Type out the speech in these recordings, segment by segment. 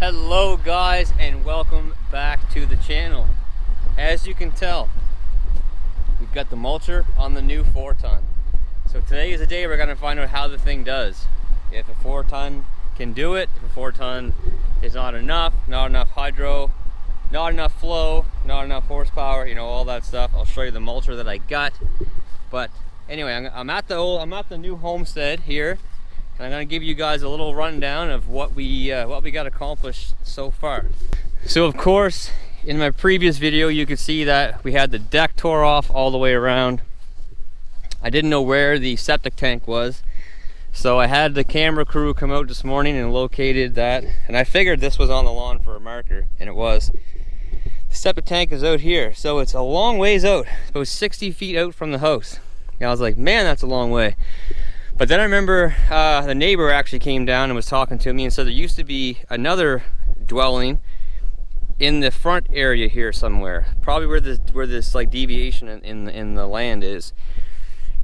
Hello guys, and welcome back to the channel. As you can tell, we've got the mulcher on the new 4-ton. So today is the day we're going to find out how the thing does. If a 4-ton can do it, if a 4-ton is not enough hydro, not enough flow, not enough horsepower, you know, all that stuff. I'll show you the mulcher that I got. But anyway, I'm at the new Homestead here. And I'm going to give you guys a little rundown of what we got accomplished so far. So of course, in my previous video, you could see that we had the deck tore off all the way around. I didn't know where the septic tank was, so I had the camera crew come out this morning and located that. And I figured this was on the lawn for a marker, and it was. The septic tank is out here, so it's a long ways out. It's about 60 feet out from the house. And I was like, man, that's a long way. But then I remember the neighbor actually came down and was talking to me and said there used to be another dwelling in the front area here somewhere, probably where this like deviation in the land is.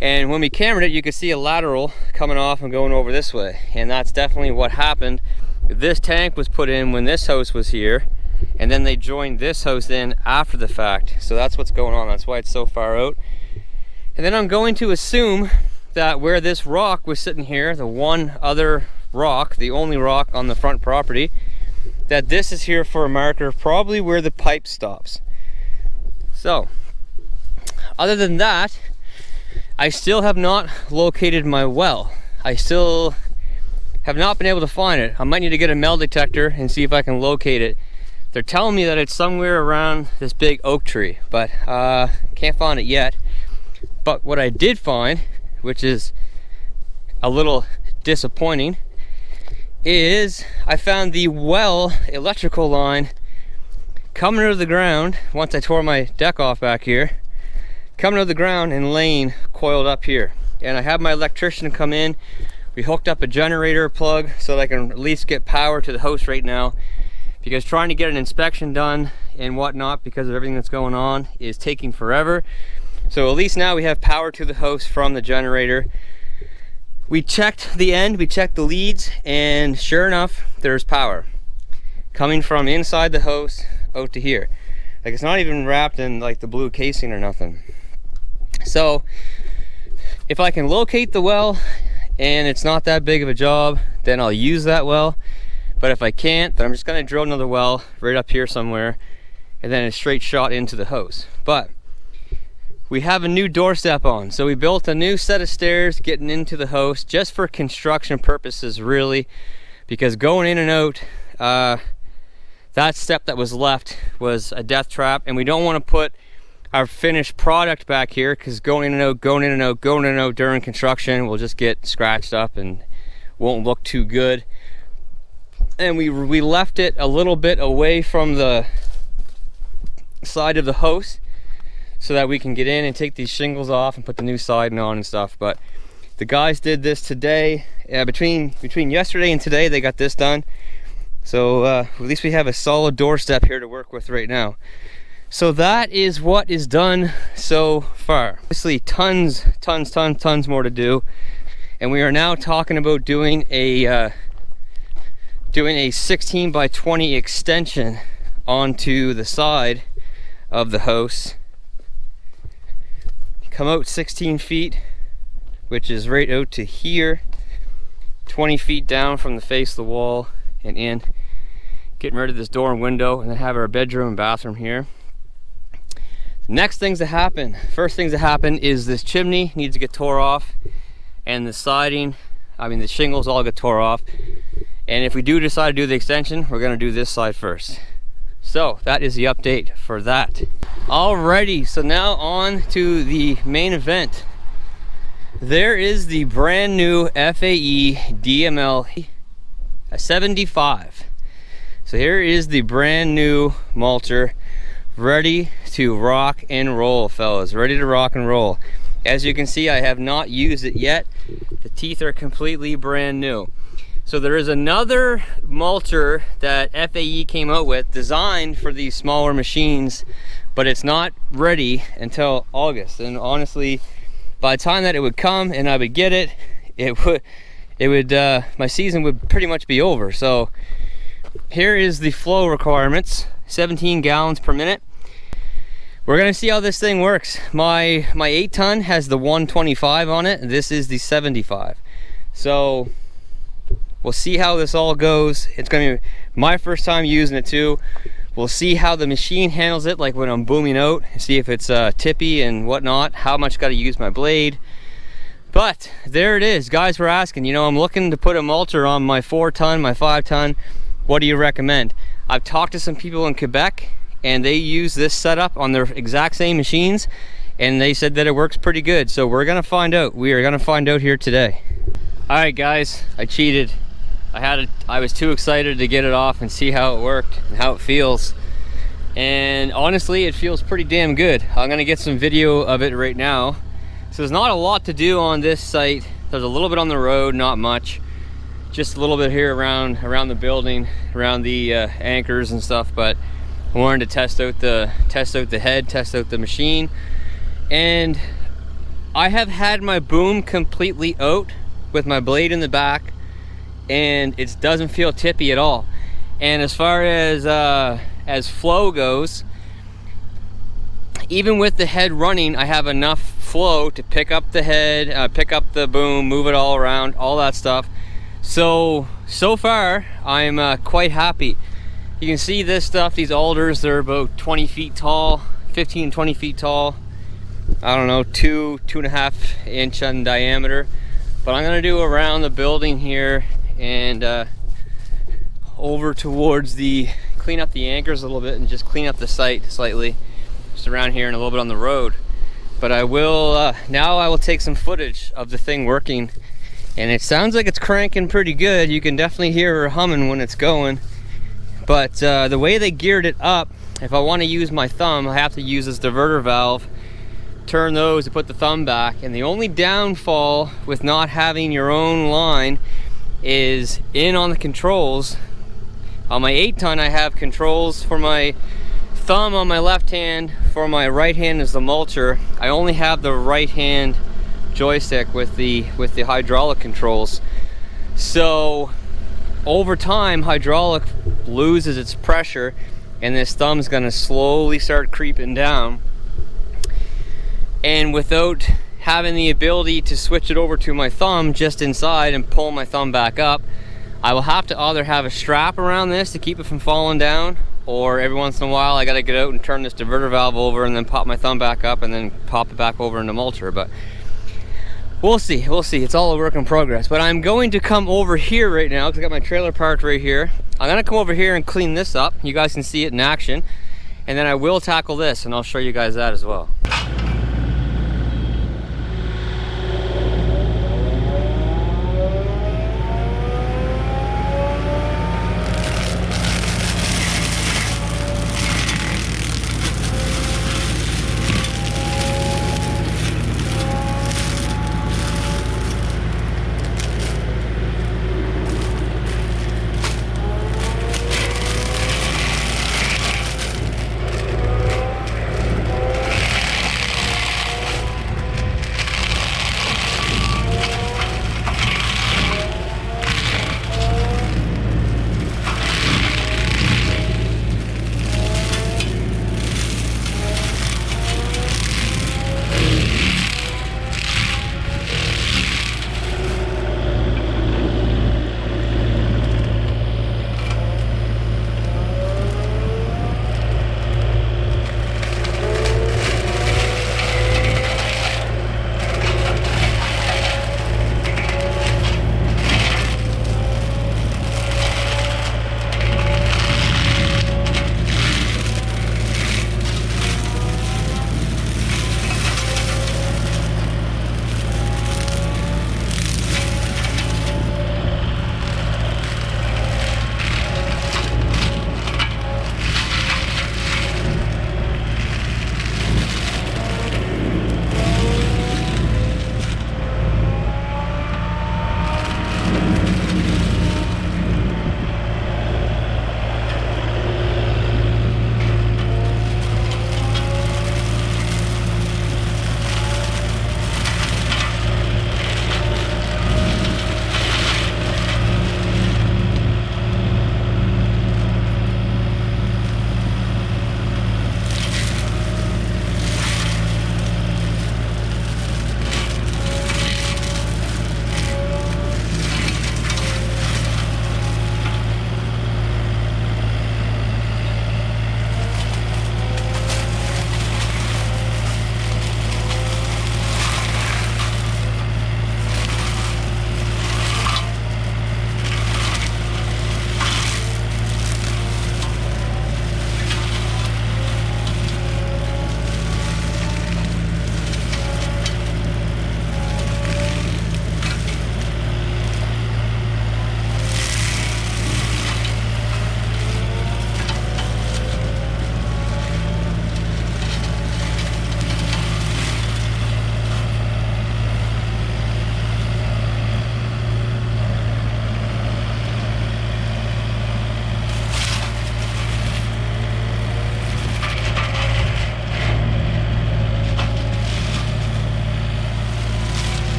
And when we cameraed it, you could see a lateral coming off and going over this way, and that's definitely what happened. This tank was put in when this house was here, and then they joined this house in after the fact. So that's what's going on. That's why it's so far out. And then I'm going to assume that where this rock was sitting here, the one other rock, the only rock on the front property, that this is here for a marker, probably where the pipe stops. So, other than that, I still have not located my well. I still have not been able to find it. I might need to get a metal detector and see if I can locate it. They're telling me that it's somewhere around this big oak tree, but can't find it yet. But what I did find, which is a little disappointing, is I found the well electrical line coming out of the ground once I tore my deck off back here, coming out of the ground and laying coiled up here. And I have my electrician come in. We hooked up a generator plug so that I can at least get power to the house right now, because trying to get an inspection done and whatnot because of everything that's going on is taking forever. So at least now we have power to the house from the generator. We checked the end, we checked the leads, and sure enough, there's power coming from inside the house out to here. Like, it's not even wrapped in like the blue casing or nothing. So if I can locate the well and it's not that big of a job, then I'll use that well. But if I can't, then I'm just gonna drill another well right up here somewhere, and then a straight shot into the house. But we have a new doorstep on, so we built a new set of stairs getting into the house just for construction purposes, really, because going in and out, that step that was left was a death trap, and we don't want to put our finished product back here, because going in and out, going in and out, going in and out during construction will just get scratched up and won't look too good. And we left it a little bit away from the side of the house, so that we can get in and take these shingles off and put the new siding on and stuff. But the guys did this today. Between yesterday and today, they got this done. So at least we have a solid doorstep here to work with right now. So that is what is done so far. Obviously tons more to do. And we are now talking about doing a 16 by 20 extension onto the side of the house. Come out 16 feet, which is right out to here, 20 feet down from the face of the wall and in, getting rid of this door and window, and then have our bedroom and bathroom here. Next things to happen, first things to happen is this chimney needs to get tore off, and the siding, the shingles all get tore off. And if we do decide to do the extension, we're gonna do this side first. So that is the update for that. Alrighty, so now on to the main event. There is the brand new Fae DML 75. So here is the brand new mulcher, ready to rock and roll, fellas. Ready to rock and roll. As you can see, I have not used it yet. The teeth are completely brand new. So there is another mulcher that FAE came out with, designed for these smaller machines, but it's not ready until August. And honestly, by the time that it would come and I would get it, my season would pretty much be over. So here is the flow requirements, 17 gallons per minute. We're gonna see how this thing works. My 8-ton has the 125 on it. This is the 75. So we'll see how this all goes. It's gonna be my first time using it too. We'll see how the machine handles it, like when I'm booming out, see if it's tippy and whatnot, how much gotta use my blade. But there it is. Guys were asking, you know, I'm looking to put a mulcher on my 4-ton, my 5-ton. What do you recommend? I've talked to some people in Quebec and they use this setup on their exact same machines and they said that it works pretty good. So we're gonna find out. We are gonna find out here today. All right guys, I cheated. I was too excited to get it off and see how it worked and how it feels. And honestly, it feels pretty damn good. I'm gonna get some video of it right now. So there's not a lot to do on this site. There's a little bit on the road, not much. Just a little bit here around the building, around the anchors and stuff. But I wanted to test out the head, test out the machine. And I have had my boom completely out with my blade in the back, and it doesn't feel tippy at all. And as far as flow goes, even with the head running, I have enough flow to pick up the head, pick up the boom, move it all around, all that stuff. So far, I'm quite happy. You can see this stuff, these alders, they're about 20 feet tall, 15, 20 feet tall. I don't know, 2.5 inch in diameter. But I'm gonna do around the building here and over towards clean up the anchors a little bit and just clean up the site slightly. Just around here and a little bit on the road. But I will, now I will take some footage of the thing working. And it sounds like it's cranking pretty good. You can definitely hear her humming when it's going. But the way they geared it up, if I want to use my thumb, I have to use this diverter valve, turn those to put the thumb back. And the only downfall with not having your own line is on the controls. On my 8-ton, I have controls for my thumb on my left hand. For my right hand is the mulcher. I only have the right hand joystick with the hydraulic controls. So over time, hydraulic loses its pressure and this thumb's gonna slowly start creeping down. And without having the ability to switch it over to my thumb just inside and pull my thumb back up, I will have to either have a strap around this to keep it from falling down, or every once in a while I gotta get out and turn this diverter valve over and then pop my thumb back up and then pop it back over into mulcher. But we'll see, it's all a work in progress. But I'm going to come over here right now because I got my trailer parked right here. I'm gonna come over here and clean this up. You guys can see it in action. And then I will tackle this and I'll show you guys that as well.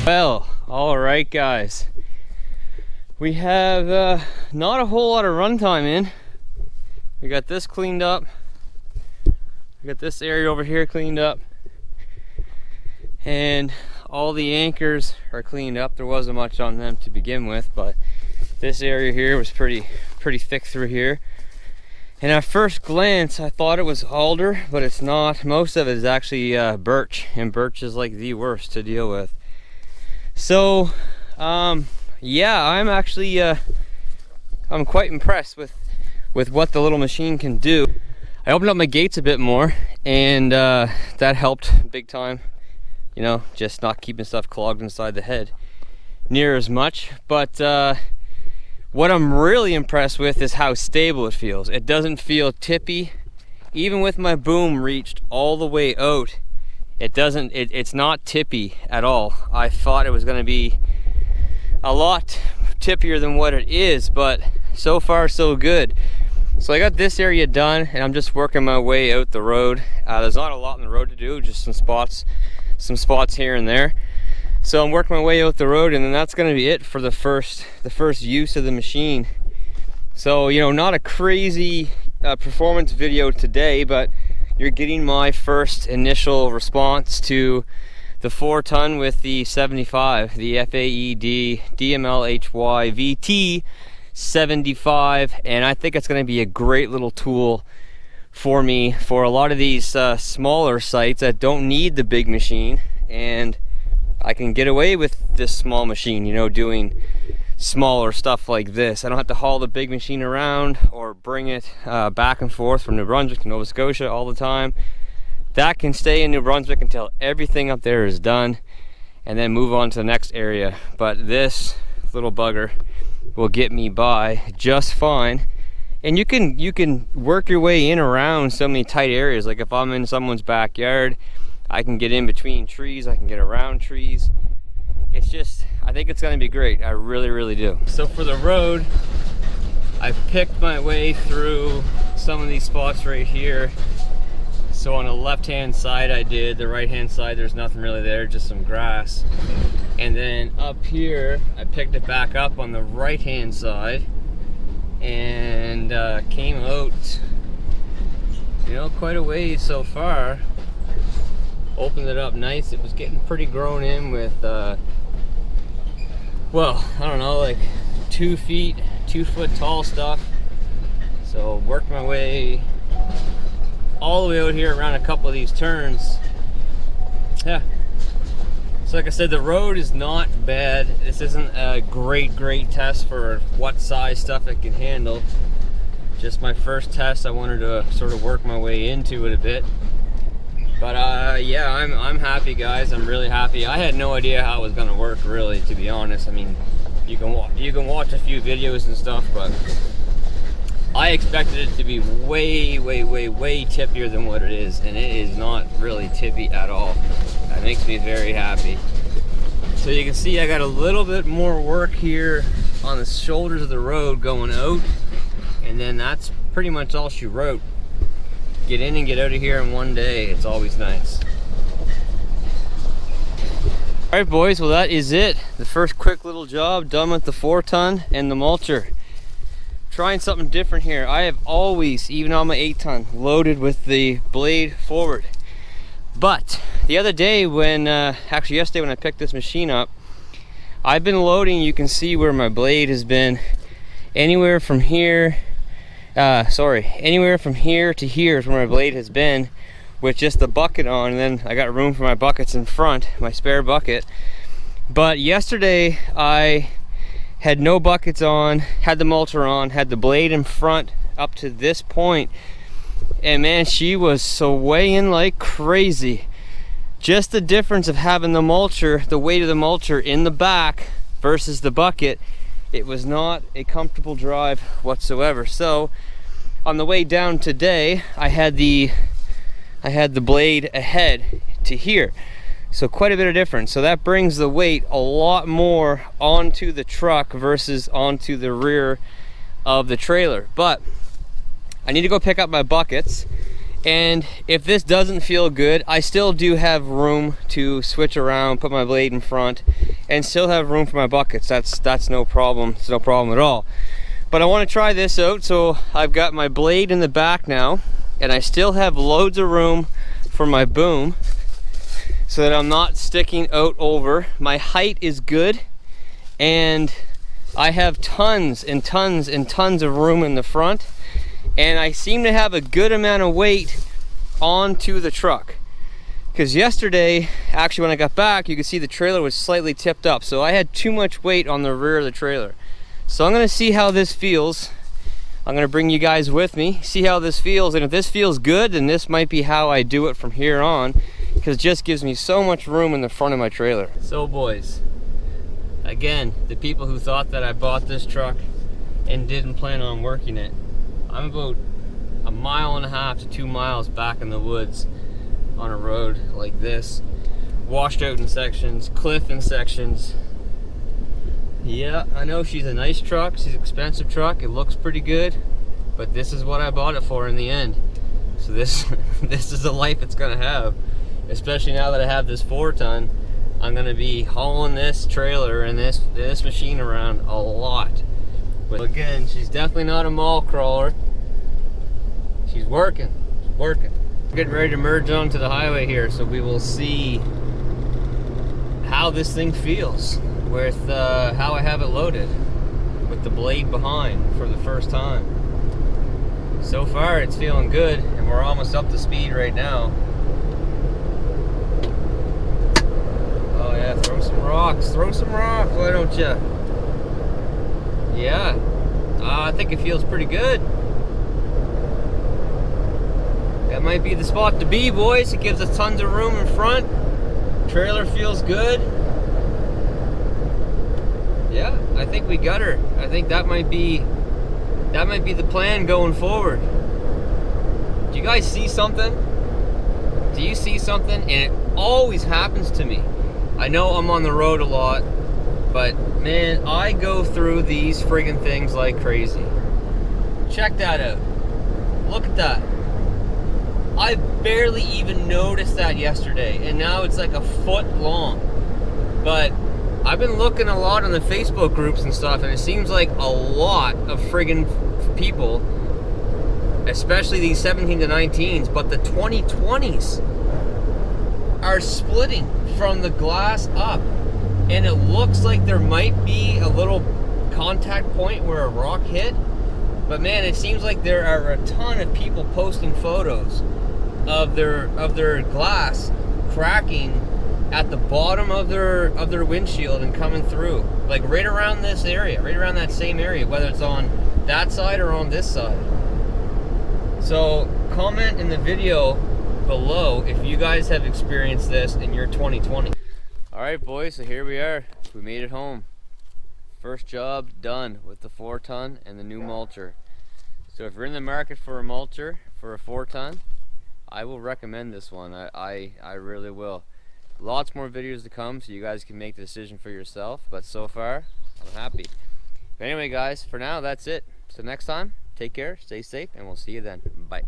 Well, all right guys, we have not a whole lot of runtime in. We got this cleaned up, we got this area over here cleaned up, and all the anchors are cleaned up. There wasn't much on them to begin with, but this area here was pretty thick through here. And at first glance I thought it was alder, but it's not. Most of it is actually birch, and birch is like the worst to deal with. So yeah, I'm actually I'm quite impressed with what the little machine can do. I opened up my gates a bit more, and that helped big time, you know, just not keeping stuff clogged inside the head near as much. But what I'm really impressed with is how stable it feels. It doesn't feel tippy. Even with my boom reached all the way out, it's not tippy at all. I thought it was going to be a lot tippier than what it is, but so far so good. So I got this area done, and I'm just working my way out the road. There's not a lot on the road to do, just some spots here and there. So I'm working my way out the road, and then that's going to be it for the first use of the machine. So, you know, not a crazy performance video today, but you're getting my first initial response to the 4-ton with the 75, the Fae DML VT 75, and I think it's going to be a great little tool for me for a lot of these smaller sites that don't need the big machine, and I can get away with this small machine, you know, doing smaller stuff like this. I don't have to haul the big machine around or bring it back and forth from New Brunswick to Nova Scotia all the time. That can stay in New Brunswick until everything up there is done, and then move on to the next area. But this little bugger will get me by just fine. And you can work your way in around so many tight areas. Like if I'm in someone's backyard, I can get in between trees, I can get around trees. It's just, I think it's gonna be great. I really do. So for the road, I picked my way through some of these spots right here. So on the left-hand side I did, the right-hand side there's nothing really there, just some grass. And then up here, I picked it back up on the right-hand side and came out, you know, quite a ways so far. Opened it up nice. It was getting pretty grown in with well, I don't know, like 2 foot tall stuff. So worked my way all the way out here around a couple of these turns. Yeah, so like I said, the road is not bad. This isn't a great test for what size stuff it can handle. Just my first test. I wanted to sort of work my way into it a bit. But yeah, I'm happy, guys. I'm really happy. I had no idea how it was gonna work, really, to be honest. I mean, you can watch a few videos and stuff, but I expected it to be way tippier than what it is, and it is not really tippy at all. That makes me very happy. So you can see I got a little bit more work here on the shoulders of the road going out, and then that's pretty much all she wrote. Get in and get out of here in one day. It's always nice. All right, boys, well that is it. The first quick little job done with the 4-ton and the mulcher. Trying something different here. I have always, even on my 8-ton, loaded with the blade forward. But the other day when, actually yesterday when I picked this machine up, I've been loading. You can see where my blade has been anywhere from here anywhere from here to here is where my blade has been, with just the bucket on, and then I got room for my buckets in front, my spare bucket. But yesterday I had no buckets on, had the mulcher on, had the blade in front up to this point, and man, she was swaying like crazy. Just the difference of having the mulcher, the weight of the mulcher in the back versus the bucket, it was not a comfortable drive whatsoever. So on the way down today, I had the blade ahead to here, so quite a bit of difference. So that brings the weight a lot more onto the truck versus onto the rear of the trailer. But I need to go pick up my buckets, and if this doesn't feel good, I still do have room to switch around, put my blade in front, and still have room for my buckets. That's no problem. It's no problem at all. But I want to try this out, so I've got my blade in the back now, and I still have loads of room for my boom so that I'm not sticking out over. My height is good, and I have tons and tons and tons of room in the front, and I seem to have a good amount of weight onto the truck. Because yesterday, actually when I got back, you could see the trailer was slightly tipped up, so I had too much weight on the rear of the trailer. So I'm gonna see how this feels. I'm gonna bring you guys with me, see how this feels, and if this feels good, then this might be how I do it from here on, because it just gives me so much room in the front of my trailer. So boys, again, the people who thought that I bought this truck and didn't plan on working it, I'm about 1.5 miles to 2 miles back in the woods on a road like this, washed out in sections, cliff in sections. Yeah, I know she's a nice truck, she's an expensive truck, it looks pretty good, but this is what I bought it for in the end. So this is the life it's gonna have, especially now that I have this 4-ton. I'm gonna be hauling this trailer and this machine around a lot. But again, she's definitely not a mall crawler. She's working, she's working. We're getting ready to merge onto the highway here, so we will see how this thing feels with how I have it loaded with the blade behind for the first time. So far it's feeling good, and we're almost up to speed right now. Oh yeah, throw some rocks, why don't you? Yeah, I think it feels pretty good. That might be the spot to be, boys. It gives us tons of room in front. Trailer feels good. Yeah, I think we got her. I think that might be the plan going forward. Do you guys see something? Do you see something? And it always happens to me. I know I'm on the road a lot, but man, I go through these friggin' things like crazy. Check that out. Look at that. I barely even noticed that yesterday, and now it's like a foot long. But I've been looking a lot on the Facebook groups and stuff, and it seems like a lot of friggin' people, especially these 17 to 19s, but the 2020s are splitting from the glass up. And it looks like there might be a little contact point where a rock hit. But man, it seems like there are a ton of people posting photos of their glass cracking at the bottom of their windshield and coming through, like right around this area, right around that same area, whether it's on that side or on this side. So comment in the video below if you guys have experienced this in your 2020. All right, boys, so here we are. We made it home. First job done with the 4-ton and the new mulcher. So if you're in the market for a mulcher for a 4-ton, I will recommend this one. I really will. Lots more videos to come, so you guys can make the decision for yourself. But so far, I'm happy. But anyway, guys, for now, that's it. So next time, take care, stay safe, and we'll see you then. Bye.